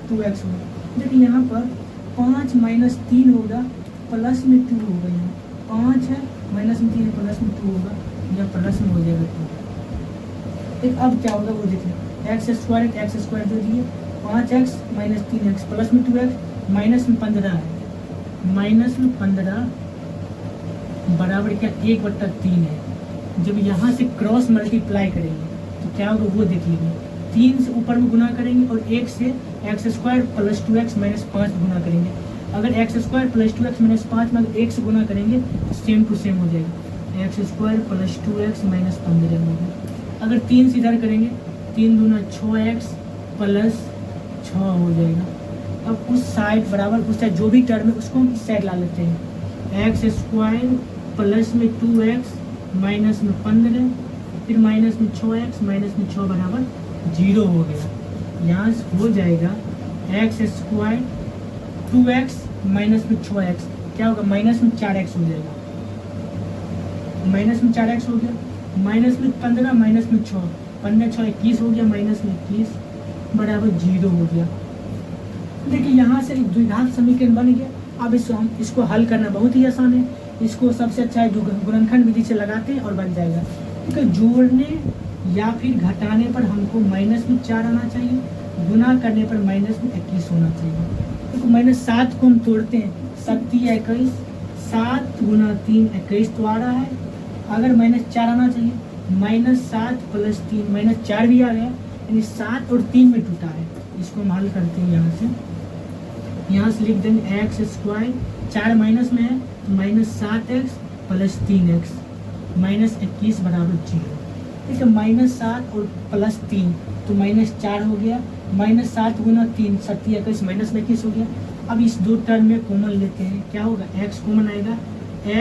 2x होगा। देखिए यहाँ पर 5 - 3 होगा, प्लस में 2 होगा। यहाँ 5 है, -3 है, प्लस में 2 होगा, यहाँ प्लस में हो जाएगा 2। एक अब क्या होगा वो देखिए, x² दे दिए, 5x - 3x प्लस में 2x, माइनस में 15 है, -15 बराबर क्या? 1/3 है। जब यहाँ से क्रॉस मल्टीप्लाई करेंगे तो क्या होगा वो देख लीजिए। 3 से ऊपर में गुना करेंगे और 1 से x² + 2x - 5 गुना करेंगे। अगर x² + 2x - 5 में अगर 1 से गुना करेंगे तो सेम टू सेम हो जाएगा, x² + 2x - 15 होगा। अगर 3 से इधर करेंगे, 3 दूना 6x + 6 हो जाएगा। अब उस साइड बराबर उस साइड जो भी टर्म है उसको हम इस साइड ला लेते हैं। x² प्लस में 2x माइनस में 15, फिर माइनस में 6x माइनस में 6 बराबर 0 हो गया। यहाँ से हो जाएगा x² 2x माइनस में 6x क्या होगा? माइनस में 4x हो जाएगा। माइनस में 4x हो गया, माइनस में 15 माइनस में 6, 15 6 21 हो गया, माइनस में 21 बराबर 0 हो गया। देखिए यहाँ से एक द्विघात समीकरण बन गया। अब इसको हल करना बहुत ही आसान है। इसको सबसे अच्छा है गुणनखंड विधि से लगाते हैं और बन जाएगा। ठीक है, जोड़ने या फिर घटाने पर हमको -4 आना चाहिए, गुना करने पर -21 होना चाहिए। देखो -7 को हम तोड़ते हैं, 7 21, 7 गुना 3 21 तो आ रहा है। अगर -4 आना चाहिए, -7 + 3 -4 भी आ गया, यानी 7 और 3 में टूटा है। इसको हम हल करते हैं यहाँ से लिख देंगे x², 4 माइनस में है तो -7x + 3x -21 बराबर 0। ठीक है, -7 और +3 तो -4 हो गया, -7 गुना 3 7 21 -21 हो गया। अब इस दो टर्म में कॉमन लेते हैं, क्या होगा, x कॉमन आएगा,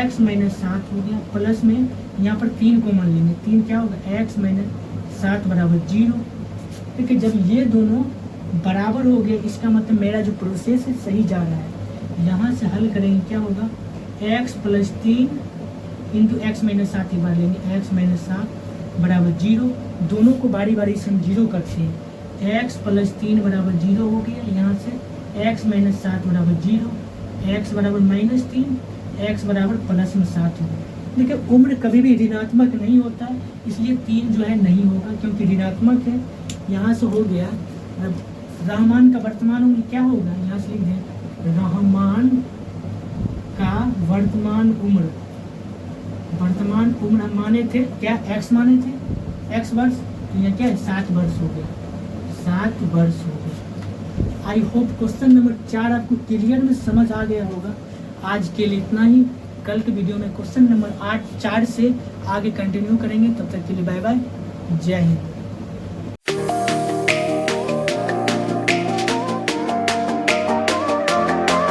x -7 हो गया, प्लस में यहाँ पर 3 कॉमन लेंगे, 3 क्या होगा, x - 7 बराबर 0। ठीक है, जब ये दोनों बराबर हो गए इसका मतलब मेरा जो प्रोसेस है सही जा रहा है। यहाँ से हल करेंगे, क्या होगा, x + 3 इंटू x - 7 एक बार लेंगे, x - 7 बराबर 0। दोनों को बारी बारी से हम 0 करते हैं, x + 3 बराबर 0 हो गया। यहाँ से x - 7 बराबर 0, x बराबर -3, x बराबर +7 हो गया। देखिए उम्र कभी भी ऋणात्मक नहीं होता है, इसलिए 3 जो है नहीं होगा क्योंकि ऋणात्मक है। यहाँ से हो गया, रहमान का वर्तमान उम्र क्या होगा, यहाँ से लिख दें, रहमान का वर्तमान उम्र हम माने थे क्या, x माने थे, x वर्ष, तो यह क्या है, 7 वर्ष हो गया, 7 वर्ष हो गया। आई होप क्वेश्चन नंबर 4 आपको क्लियर में समझ आ गया होगा। आज के लिए इतना ही, कल के वीडियो में क्वेश्चन नंबर 4 से आगे कंटिन्यू करेंगे। तब तक के लिए बाय बाय, जय हिंद।